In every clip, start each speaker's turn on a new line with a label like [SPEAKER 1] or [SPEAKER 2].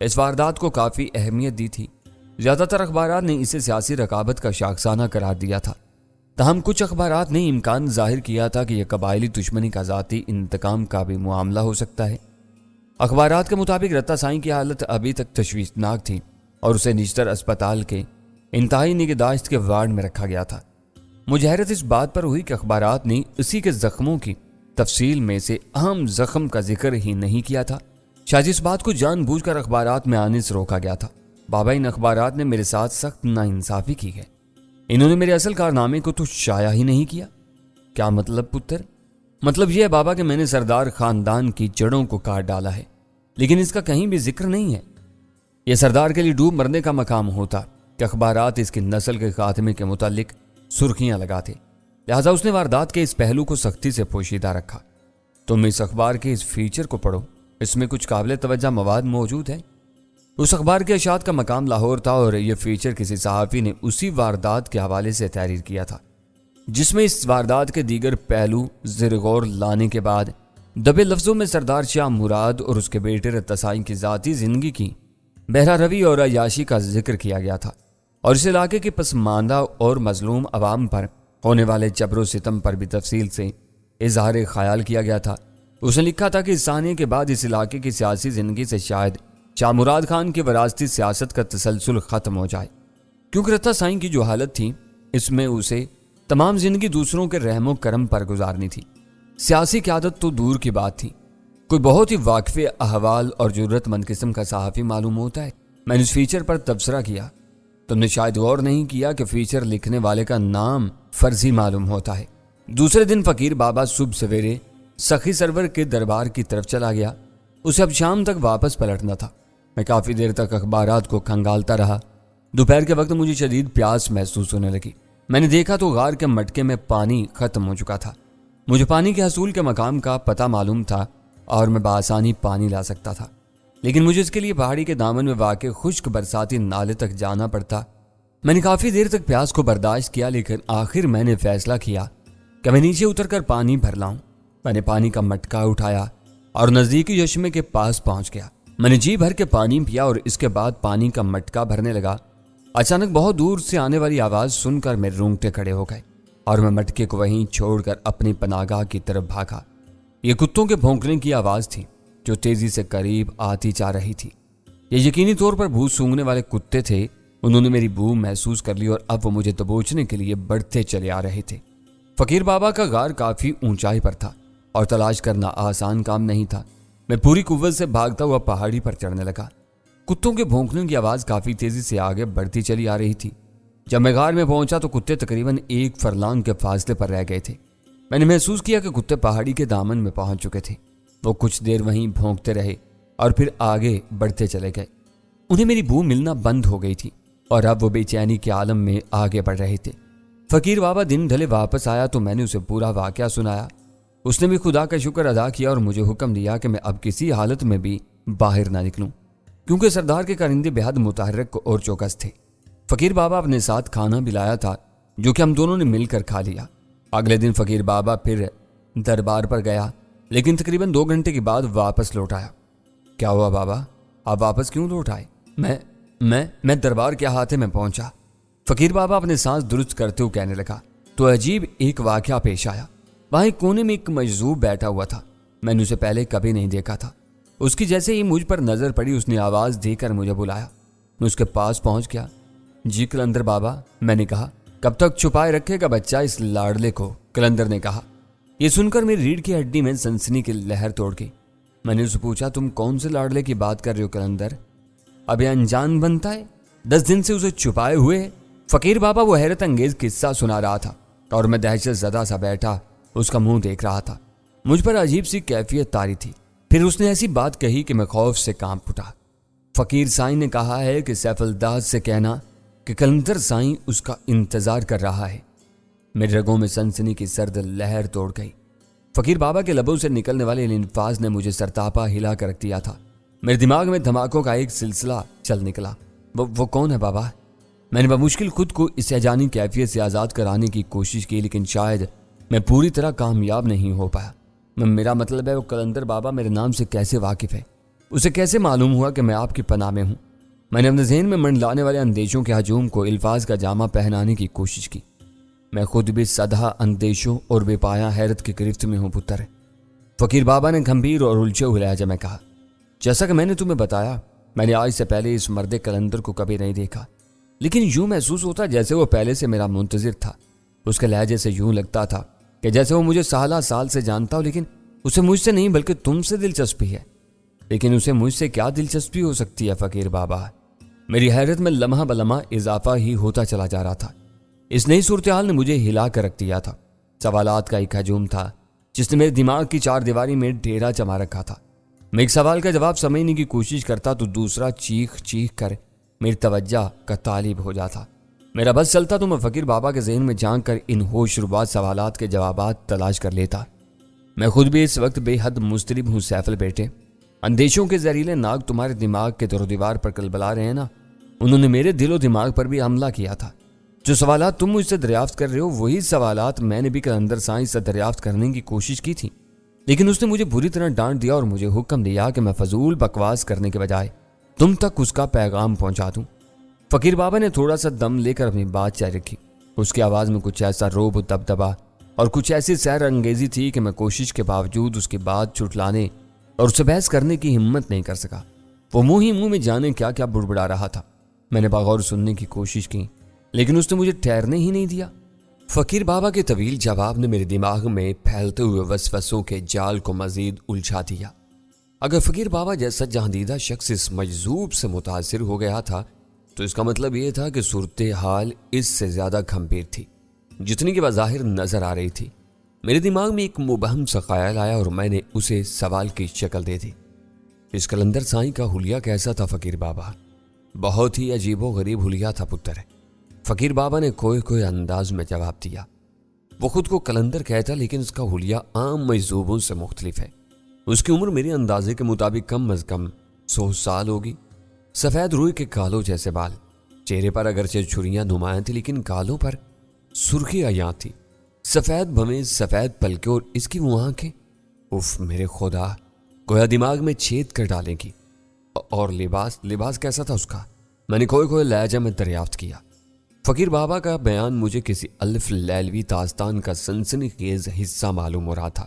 [SPEAKER 1] اس واردات کو کافی اہمیت دی تھی۔ زیادہ تر اخبارات نے اسے سیاسی رقابت کا شاخسانہ قرار دیا تھا، تاہم کچھ اخبارات نے امکان ظاہر کیا تھا کہ یہ قبائلی دشمنی کا ذاتی انتقام کا بھی معاملہ ہو سکتا ہے۔ اخبارات کے مطابق رتا سائیں کی حالت ابھی تک تشویشناک تھی اور اسے نجتر اسپتال کے انتہائی نگہداشت کے وارڈ میں رکھا گیا تھا۔ مجھے حیرت اس بات پر ہوئی کہ اخبارات نے اسی کے زخموں کی تفصیل میں سے اہم زخم کا ذکر ہی نہیں کیا تھا۔ شاید اس بات کو جان بوجھ کر اخبارات میں آنے سے روکا گیا تھا۔ بابا، ان اخبارات نے میرے ساتھ سخت ناانصافی کی ہے۔ انہوں نے میرے اصل کارنامے کو تو شائع ہی نہیں کیا۔ کیا مطلب پتر؟ مطلب یہ ہے بابا کہ میں نے سردار خاندان کی جڑوں کو کاٹ ڈالا ہے، لیکن اس کا کہیں بھی ذکر نہیں ہے۔ یہ سردار کے لیے ڈوب مرنے کا مقام ہوتا کہ اخبارات اس کی نسل کے خاتمے کے متعلق سرخیاں لگاتے، لہٰذا اس نے واردات کے اس پہلو کو سختی سے پوشیدہ رکھا۔ تم اس اخبار کے اس فیچر کو پڑھو، اس میں کچھ قابل توجہ مواد موجود ہے۔ اس اخبار کے اشاعت کا مقام لاہور تھا اور یہ فیچر کسی صحافی نے اسی واردات کے حوالے سے تحریر کیا تھا، جس میں اس واردات کے دیگر پہلو زیر غور لانے کے بعد دبے لفظوں میں سردار شاہ مراد اور اس کے بیٹے رتا سائیں کی ذاتی زندگی کی بہرہ روی اور عیاشی کا ذکر کیا گیا تھا، اور اس علاقے کے پسماندہ اور مظلوم عوام پر ہونے والے جبر و ستم پر بھی تفصیل سے اظہار خیال کیا گیا تھا۔ اس نے لکھا تھا کہ اس ثانیے کے بعد اس علاقے کی سیاسی زندگی سے شاید شاہ مراد خان کی وراثتی سیاست کا تسلسل ختم ہو جائے، کیونکہ رتا سائیں کی جو حالت تھی اس میں اسے تمام زندگی دوسروں کے رحم و کرم پر گزارنی تھی۔ سیاسی قیادت تو دور کی بات تھی، کوئی بہت ہی واقف احوال اور جرت مند قسم کا صحافی معلوم ہوتا ہے۔ میں نے اس فیچر پر تبصرہ کیا، تم نے شاید غور نہیں کیا کہ فیچر لکھنے والے کا نام فرضی معلوم ہوتا ہے۔ دوسرے دن فقیر بابا صبح سویرے سخی سرور کے دربار کی طرف چلا گیا۔ اسے اب شام تک واپس پلٹنا تھا۔ میں کافی دیر تک اخبارات کو کھنگالتا رہا۔ دوپہر کے وقت مجھے شدید پیاس محسوس ہونے لگی۔ میں نے دیکھا تو غار کے مٹکے میں پانی ختم ہو چکا تھا۔ مجھے پانی کے حصول کے مقام کا پتہ معلوم تھا اور میں بآسانی پانی لا سکتا تھا، لیکن مجھے اس کے لیے پہاڑی کے دامن میں واقع خشک برساتی نالے تک جانا پڑتا۔ میں نے کافی دیر تک پیاس کو برداشت کیا، لیکن آخر میں نے فیصلہ کیا کہ میں نیچے اتر کر پانی بھر لاؤں۔ میں نے پانی کا مٹکا اٹھایا اور نزدیکی چشمے کے پاس پہنچ گیا۔ میں نے جی بھر کے پانی پیا اور اس کے بعد پانی کا مٹکا بھرنے لگا۔ اچانک بہت دور سے آنے والی آواز سن کر میرے رونگٹے کھڑے ہو گئے اور میں مٹکے کو وہیں چھوڑ کر اپنی پناہگاہ کی طرف بھاگا۔ یہ کتوں کے بھونکنے کی آواز تھی جو تیزی سے قریب آتی جا رہی تھی۔ یہ یقینی طور پر بھوت سونگھنے والے کتے تھے۔ انہوں نے میری بو محسوس کر لی اور اب وہ مجھے دبوچنے کے لیے بڑھتے چلے آ رہے تھے۔ فقیر بابا کا غار کافی اونچائی پر تھا اور تلاش کرنا آسان کام نہیں تھا۔ میں پوری قوت سے بھاگتا ہوا پہاڑی پر چڑھنے لگا۔ کتوں کے بھونکنے کی آواز کافی تیزی سے آگے بڑھتی چلی آ رہی تھی۔ جب میں غار میں پہنچا تو کتے تقریباً 1 فرلانگ کے فاصلے پر رہ گئے تھے۔ میں نے محسوس کیا کہ کتے پہاڑی کے دامن میں پہنچ چکے تھے۔ وہ کچھ دیر وہیں بھونکتے رہے اور پھر آگے بڑھتے چلے گئے۔ انہیں میری بو ملنا بند ہو گئی تھی اور اب وہ بے چینی کے عالم میں آگے بڑھ رہے تھے۔ فقیر بابا دن ڈھلے واپس آیا تو میں نے اسے پورا واقعہ سنایا۔ اس نے بھی خدا کا شکر ادا کیا اور مجھے حکم دیا کہ میں اب کسی حالت میں بھی باہر نہ نکلوں، کیونکہ سردار کے کارندے بے حد متحرک اور چوکس تھے۔ فقیر بابا اپنے ساتھ کھانا بھی لایا تھا جو کہ ہم دونوں نے مل کر کھا لیا۔ اگلے دن فقیر بابا پھر دربار پر گیا، لیکن تقریباً 2 گھنٹے کے بعد واپس لوٹ آیا۔ کیا ہوا بابا، آپ واپس کیوں لوٹ آئے؟ میں دربار کے احاطے میں پہنچا۔ فقیر بابا اپنے سانس درست کرتے ہوئے کہنے لگا تو عجیب ایک واقعہ پیش آیا۔ وہاں ایک کونے میں ایک مجذوب بیٹھا ہوا تھا۔ میں نے اسے پہلے کبھی نہیں دیکھا تھا۔ اس کی جیسے ہی مجھ پر نظر پڑی اس نے آواز دے کر مجھے بلایا۔ میں اس کے پاس پہنچ گیا۔ جی قلندر بابا، میں نے کہا۔ کب تک چھپائے رکھے گا بچہ اس لاڑلے کو؟ قلندر نے کہا۔ یہ سن کر میری ریڑھ کی ہڈی میں سنسنی کی لہر توڑ گئی۔ میں نے اسے پوچھا تم کون سے لاڑلے کی بات کر رہے ہو قلندر؟ اب یہ انجان بنتا ہے، 10 دن سے اسے چھپائے ہوئے۔ فقیر بابا وہ حیرت انگیز قصہ سنا رہا تھا اور میں دہشت زدہ سا بیٹھا اس کا منہ دیکھ رہا تھا۔ مجھ پر عجیب سی کیفیت طاری تھی۔ پھر اس نے ایسی بات کہی کہ میں خوف سے کانپ اٹھا۔ فقیر سائیں نے کہا ہے کہ سیف الداد سے کہنا کہ قلندر سائیں اس کا انتظار کر رہا ہے۔ میرے رگوں میں سنسنی کی سرد لہر توڑ گئی۔ فقیر بابا کے لبوں سے نکلنے والے ان الفاظ نے مجھے سرتاپا ہلا کر رکھ دیا تھا۔ میرے دماغ میں دھماکوں کا ایک سلسلہ چل نکلا۔ وہ کون ہے بابا؟ میں نے بمشکل خود کو اس اجانی کیفیت سے آزاد کرانے کی کوشش کی، لیکن شاید میں پوری طرح کامیاب نہیں ہو پایا۔ میرا مطلب ہے وہ قلندر بابا میرے نام سے کیسے واقف ہے؟ اسے کیسے معلوم ہوا کہ میں آپ کی پناہ میں ہوں؟ میں نے اپنے ذہن میں منڈلانے والے اندیشوں کے ہجوم کو الفاظ کا جامہ پہنانے کی کوشش کی۔ میں خود بھی سدھا اندیشوں اور بے پایا حیرت کی گرفت میں ہوں پتر۔ فقیر بابا نے گھمبیر اور الجھے ہوئے لہجے میں کہا، جیسا کہ میں نے تمہیں بتایا، میں نے آج سے پہلے اس مرد قلندر کو کبھی نہیں دیکھا، لیکن یوں محسوس ہوتا جیسے وہ پہلے سے میرا منتظر تھا۔ اس کے لہجے سے یوں لگتا تھا کہ جیسے وہ مجھے سالہ سال سے جانتا ہو، لیکن اسے مجھ سے نہیں بلکہ تم سے دلچسپی ہے۔ لیکن اسے مجھ سے کیا دلچسپی ہو سکتی ہے فقیر بابا؟ میری حیرت میں لمحہ بلمحہ اضافہ ہی ہوتا چلا جا رہا تھا۔ اس نئی صورتحال نے مجھے ہلا کر رکھ دیا تھا۔ سوالات کا ایک ہجوم تھا جس نے میرے دماغ کی چار دیواری میں ڈیرا جما رکھا تھا۔ میں ایک سوال کا جواب سمجھنے کی کوشش کرتا تو دوسرا چیخ چیخ کر میری توجہ کا طالب ہو جاتا۔ میرا بس چلتا تو میں فقیر بابا کے ذہن میں جھانک کر ان ہوش ربا سوالات کے جوابات تلاش کر لیتا۔ میں خود بھی اس وقت بے حد مضطرب ہوں سیفل بیٹے۔ اندیشوں کے زہریلے ناگ تمہارے دماغ کے در و دیوار پر کلبلا رہے ہیں نا، انہوں نے میرے دل و دماغ پر بھی حملہ کیا تھا۔ جو سوالات تم مجھ سے دریافت کر رہے ہو وہی سوالات میں نے بھی قلندر سائنس سے دریافت کرنے کی کوشش کی تھی، لیکن اس نے مجھے بری طرح ڈانٹ دیا اور مجھے حکم دیا کہ میں فضول بکواس کرنے کے بجائے تم تک اس کا پیغام پہنچا دوں۔ فقیر بابا نے تھوڑا سا دم لے کر اپنی بات جاری رکھی۔ اس کی آواز میں کچھ ایسا روب و دبدبا اور کچھ ایسی سیر انگیزی تھی کہ میں کوشش کے باوجود اس کی بات چھٹلانے اور اسے بحث کرنے کی ہمت نہیں کر سکا۔ وہ منہ ہی منہ میں جانے کیا کیا بڑبڑا رہا تھا۔ میں نے بغور سننے کی کوشش کی، لیکن اس نے مجھے ٹھہرنے ہی نہیں دیا۔ فقیر بابا کے طویل جواب نے میرے دماغ میں پھیلتے ہوئے وسوسوں کے جال کو مزید الجھا دیا۔ اگر فقیر بابا جیسا جہاندیدہ شخص اس مجذوب سے متاثر ہو گیا تھا تو اس کا مطلب یہ تھا کہ صورتحال اس سے زیادہ گھمبیر تھی جتنی کہ بظاہر نظر آ رہی تھی۔ میرے دماغ میں ایک مبہم سا خیال آیا اور میں نے اسے سوال کی شکل دے دی۔ اس قلندر سائیں کا حلیہ کیسا تھا فقیر بابا؟ بہت ہی عجیب و غریب حلیہ تھا پتر۔ فقیر بابا نے کوئی انداز میں جواب دیا۔ وہ خود کو قلندر کہتا لیکن اس کا حلیہ عام مجذوبوں سے مختلف ہے۔ اس کی عمر میرے اندازے کے مطابق کم از کم 100 سال ہوگی۔ سفید روئی کے کالوں جیسے بال، چہرے پر اگرچہ چھریاں نمایاں تھی لیکن کالوں پر سرخی عیاں تھی، سفید بھویں، سفید پلکیں اور اس کی وہ آنکھیں، اف میرے خدا، گویا دماغ میں چھید کر ڈالیں گی۔ اور لباس کیسا تھا اس کا؟ میں نے کوئی لہجہ میں دریافت کیا۔ فقیر بابا کا بیان مجھے کسی الف لیلوی داستان کا سنسنی خیز حصہ معلوم ہو رہا تھا۔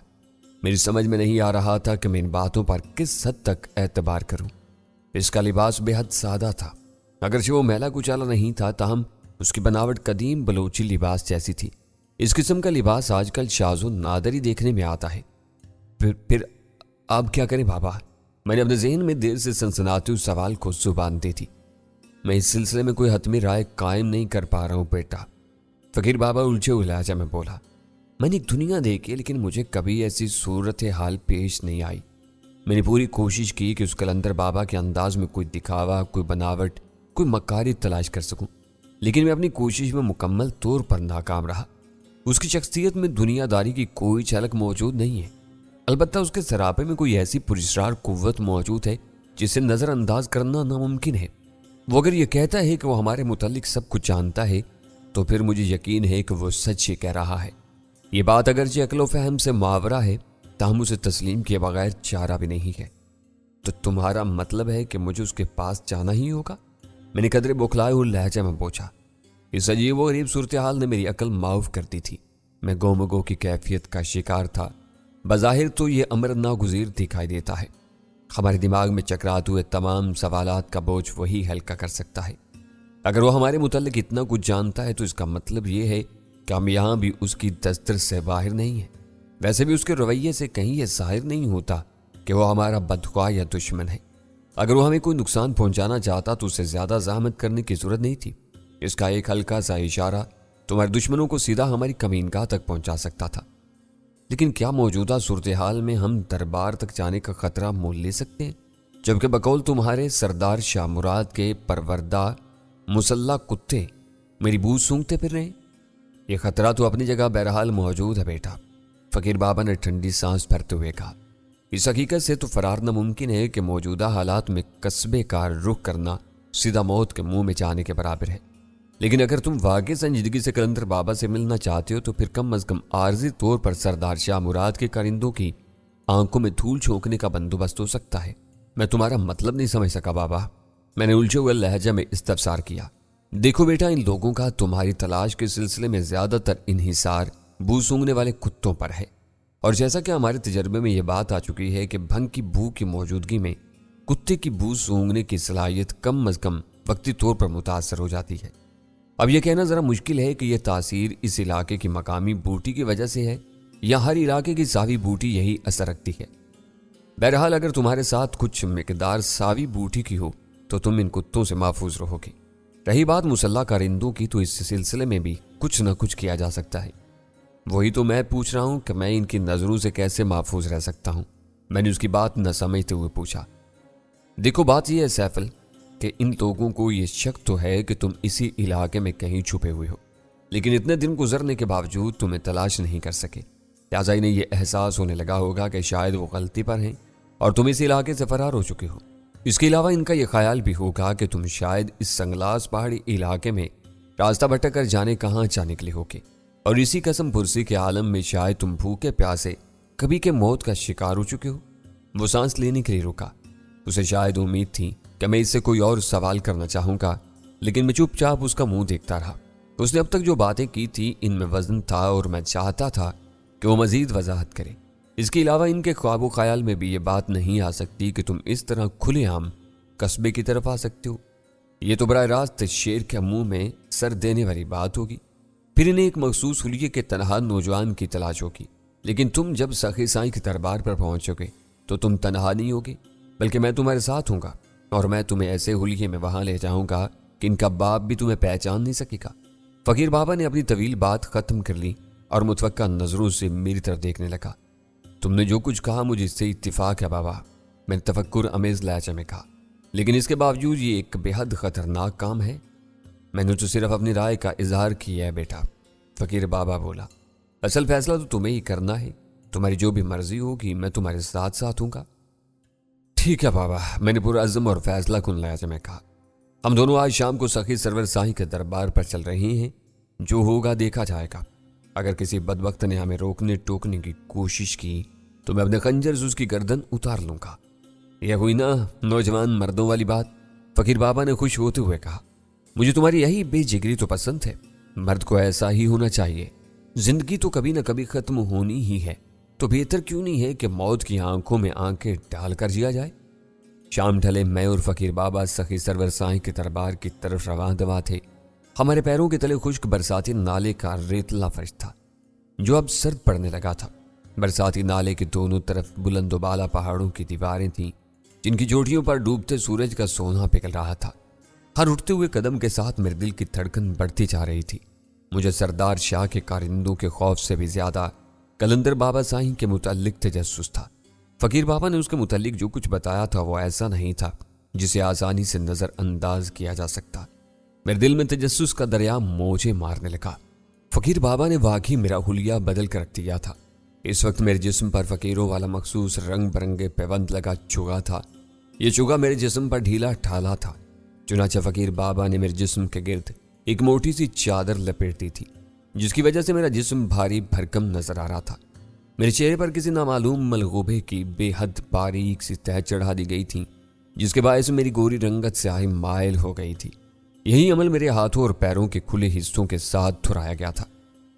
[SPEAKER 1] میری سمجھ میں نہیں آ رہا تھا کہ میں ان باتوں پر کس حد تک اعتبار کروں۔ اس کا لباس بے حد سادہ تھا، اگرچہ وہ میلا کچالا نہیں تھا، تاہم اس کی بناوٹ قدیم بلوچی لباس جیسی تھی۔ اس قسم کا لباس آج کل شاذ و نادر ہی دیکھنے میں آتا ہے۔ پھر آپ کیا کریں بابا؟ میں نے اپنے ذہن میں دیر سے سنسناتے اس سوال کو زبان دی تھی۔ میں اس سلسلے میں کوئی حتمی رائے قائم نہیں کر پا رہا ہوں بیٹا، فقیر بابا الجھے ہوئے لہجے میں بولا۔ میں نے ایک دنیا دیکھی لیکن مجھے کبھی ایسی صورتحال پیش نہیں آئی۔ میں نے پوری کوشش کی کہ اس قلندر بابا کے انداز میں کوئی دکھاوا، کوئی بناوٹ، کوئی مکاری تلاش کر سکوں، لیکن میں اپنی کوشش میں مکمل طور پر ناکام رہا۔ اس کی شخصیت میں دنیا داری کی کوئی جھلک موجود نہیں ہے، البتہ اس کے سراپے میں کوئی ایسی پراسرار قوت موجود ہے جسے نظر انداز کرنا ناممکن ہے۔ وہ اگر یہ کہتا ہے کہ وہ ہمارے متعلق سب کچھ جانتا ہے تو پھر مجھے یقین ہے کہ وہ سچ ہی کہہ رہا ہے۔ یہ بات اگرچہ عقل و فہم سے معاورہ ہے، تاہم اسے تسلیم کیے بغیر چارہ بھی نہیں ہے۔ تو تمہارا مطلب ہے کہ مجھے اس کے پاس جانا ہی ہوگا؟ میں نے قدرے بوکھلائے ہوئے لہجے میں پوچھا۔ اس عجیب و غریب صورتحال نے میری عقل معاف کر دی تھی۔ میں گو کی کیفیت کا شکار تھا۔ بظاہر تو یہ امر ناگزیر دکھائی دیتا ہے، ہمارے دماغ میں چکراتے ہوئے تمام سوالات کا بوجھ وہی ہلکا کر سکتا ہے۔ اگر وہ ہمارے متعلق اتنا کچھ جانتا ہے تو اس کا مطلب یہ ہے کہ ہم یہاں بھی اس کی دسترس سے باہر نہیں ہیں۔ ویسے بھی اس کے رویے سے کہیں یہ ظاہر نہیں ہوتا کہ وہ ہمارا بدخواہ یا دشمن ہے۔ اگر وہ ہمیں کوئی نقصان پہنچانا چاہتا تو اسے زیادہ زحمت کرنے کی ضرورت نہیں تھی۔ اس کا ایک ہلکا سا اشارہ تمہارے دشمنوں کو سیدھا ہماری کمینگاہ تک پہنچا سکتا تھا۔ لیکن کیا موجودہ صورتحال میں ہم دربار تک جانے کا خطرہ مول لے سکتے ہیں، جبکہ بقول تمہارے سردار شاہ مراد کے پروردہ مسلح کتے میری بو سونگتے پھر رہے ہیں؟ یہ خطرہ تو اپنی جگہ بہرحال موجود ہے بیٹا، فقیر بابا نے ٹھنڈی سانس بھرتے ہوئے کہا۔ اس حقیقت سے تو فرار ناممکن ہے کہ موجودہ حالات میں قصبے کار رخ کرنا سیدھا موت کے منہ میں جانے کے برابر ہے۔ لیکن اگر تم واقعی سنجیدگی سے قلندر بابا سے ملنا چاہتے ہو تو پھر کم از کم عارضی طور پر سردار شاہ مراد کے کارندوں کی آنکھوں میں دھول جھونکنے کا بندوبست ہو سکتا ہے۔ میں تمہارا مطلب نہیں سمجھ سکا بابا، میں نے الجھے ہوئے لہجے میں استفسار کیا۔ دیکھو بیٹا، ان لوگوں کا تمہاری تلاش کے سلسلے میں زیادہ تر انحصار بو سونگنے والے کتوں پر ہے، اور جیسا کہ ہمارے تجربے میں یہ بات آ چکی ہے کہ بھنگ کی بو کی موجودگی میں کتے کی بو سونگنے کی صلاحیت کم از کم وقتی طور پر متاثر ہو جاتی ہے۔ اب یہ کہنا ذرا مشکل ہے کہ یہ تاثیر اس علاقے کی مقامی بوٹی کی وجہ سے ہے یا ہر علاقے کی ساوی بوٹی یہی اثر رکھتی ہے۔ بہرحال اگر تمہارے ساتھ کچھ مقدار ساوی بوٹی کی ہو تو تم ان کتوں سے محفوظ رہو گے۔ رہی بات مسلح کارندوں کی، تو اس سلسلے میں بھی کچھ نہ کچھ کیا جا سکتا ہے۔ وہی تو میں پوچھ رہا ہوں کہ میں ان کی نظروں سے کیسے محفوظ رہ سکتا ہوں؟ میں نے اس کی بات نہ سمجھتے ہوئے پوچھا۔ دیکھو بات یہ ہے سیفل کہ ان لوگوں کو یہ شک تو ہے کہ تم اسی علاقے میں کہیں چھپے ہوئے ہو، لیکن اتنے دن گزرنے کے باوجود تمہیں تلاش نہیں کر سکے۔ لہٰذا انہیں یہ احساس ہونے لگا ہوگا کہ شاید وہ غلطی پر ہیں اور تم اس علاقے سے فرار ہو چکے ہو۔ اس کے علاوہ ان کا یہ خیال بھی ہوگا کہ تم شاید اس سنگلاس پہاڑی علاقے میں راستہ بھٹک کر جانے کہاں جا نکلے ہوگے، اور اسی قسم پرسی کے عالم میں شاید تم بھوکے پیاسے کبھی کے موت کا شکار ہو چکے ہو۔ وہ سانس لینے کے لیے رکا۔ اسے شاید امید تھی کہ میں اس سے کوئی اور سوال کرنا چاہوں گا، لیکن میں چپ چاپ اس کا منہ دیکھتا رہا۔ اس نے اب تک جو باتیں کی تھی ان میں وزن تھا، اور میں چاہتا تھا کہ وہ مزید وضاحت کرے۔ اس کے علاوہ ان کے خواب و خیال میں بھی یہ بات نہیں آ سکتی کہ تم اس طرح کھلے عام قصبے کی طرف آ سکتے ہو۔ یہ تو براہ راست شیر کے منہ میں سر دینے والی بات ہوگی۔ پھر انہیں ایک مخصوص حلیے کے تنہا نوجوان کی تلاش ہوگی، لیکن تم جب سخی سائیں کے دربار پر پہنچو گے تو تم تنہا نہیں ہوگے، بلکہ میں تمہارے ساتھ ہوں گا، اور میں تمہیں ایسے حلیے میں وہاں لے جاؤں گا کہ ان کا باپ بھی تمہیں پہچان نہیں سکے گا۔ فقیر بابا نے اپنی طویل بات ختم کر لی اور متوقع نظروں سے میری طرف دیکھنے لگا۔ تم نے جو کچھ کہا مجھے اس سے اتفاق ہے بابا، میں نے تفکر امیز لہجے میں کہا، لیکن اس کے باوجود یہ ایک بے حد خطرناک کام ہے۔ میں نے تو صرف اپنی رائے کا اظہار کیا ہے بیٹا، فقیر بابا بولا۔ اصل فیصلہ تو تمہیں ہی کرنا ہے، تمہاری جو بھی مرضی ہوگی میں تمہارے ساتھ ساتھ ہوں گا۔ ٹھیک ہے بابا، میں نے پرعزم اور فیصلہ کن لہجے میں کہا۔ ہم دونوں آج شام کو سخی سرور سائیں کے دربار پر چل رہے ہیں، جو ہوگا دیکھا جائے گا۔ اگر کسی بدبخت نے ہمیں روکنے ٹوکنے کی کوشش کی تو میں اپنے خنجر سے اس کی گردن اتار لوں گا۔ یہ ہوئی نا نوجوان مردوں والی بات، فقیر بابا نے خوش ہوتے ہوئے کہا۔ مجھے تمہاری یہی بے جگری تو پسند ہے، مرد کو ایسا ہی ہونا چاہیے۔ زندگی تو کبھی نہ کبھی ختم ہونی ہی ہے، تو بہتر کیوں نہیں ہے کہ موت کی آنکھوں میں آنکھیں ڈال کر جیا جائے۔ شام ڈھلے میں اور فقیر بابا سخی سرور سائیں کے دربار کی طرف رواں دوا تھے۔ ہمارے پیروں کے تلے خشک برساتی نالے کا ریتلا فرش تھا جو اب سرد پڑنے لگا تھا۔ برساتی نالے کے دونوں طرف بلند و بالا پہاڑوں کی دیواریں تھیں جن کی چوٹیوں پر ڈوبتے سورج کا سونا پگھل رہا تھا۔ ہر اٹھتے ہوئے قدم کے ساتھ میرے دل کی دھڑکن بڑھتی جا رہی تھی۔ مجھے سردار شاہ کے کارندوں کے خوف سے بھی زیادہ کلندر بابا سائیں کے متعلق تجسس تھا۔ فقیر بابا نے اس کے متعلق جو کچھ بتایا تھا وہ ایسا نہیں تھا جسے آسانی سے نظر انداز کیا جا سکتا۔ میرے دل میں تجسس کا دریا موجیں مارنے لگا۔ فقیر بابا نے واقعی میرا حلیہ بدل کر رکھ دیا تھا۔ اس وقت میرے جسم پر فقیروں والا مخصوص رنگ برنگے پیوند لگا چگا تھا۔ یہ چگا میرے جسم پر ڈھیلا ٹھالا تھا۔ چنانچہ فقیر بابا نے میرے جسم کے گرد ایک موٹی سی چادر لپیٹ دی تھی، جس کی وجہ سے میرا جسم بھاری بھرکم نظر آ رہا تھا۔ میرے چہرے پر کسی نامعلوم ملغوبے کی بے حد باریک سی تہ چڑھا دی گئی تھی، جس کے باعث میری گوری رنگت سیاہی مائل ہو گئی تھی۔ یہی عمل میرے ہاتھوں اور پیروں کے کھلے حصوں کے ساتھ دہرایا گیا تھا۔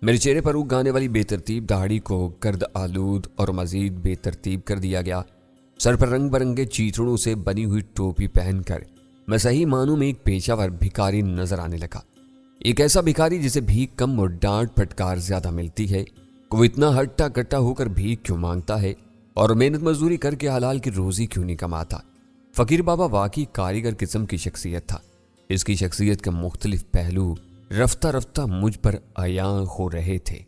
[SPEAKER 1] میرے چہرے پر اگ آنے والی بے ترتیب داڑھی کو گرد آلود اور مزید بے ترتیب کر دیا گیا۔ سر پر رنگ برنگے چیتڑوں سے بنی ہوئی ٹوپی پہن کر میں صحیح معنوں میں ایک پیشہ ور بھکاری نظر آنے لگا۔ ایک ایسا بھکاری جسے بھیک کم اور ڈانٹ پھٹکار زیادہ ملتی ہے، کہ وہ اتنا ہٹا کٹا ہو کر بھیک کیوں مانگتا ہے اور محنت مزدوری کر کے حلال کی روزی کیوں نہیں کماتا۔ فقیر بابا واقعی کاریگر قسم کی شخصیت تھا۔ اس کی شخصیت کے مختلف پہلو رفتہ رفتہ مجھ پر عیاں ہو رہے تھے۔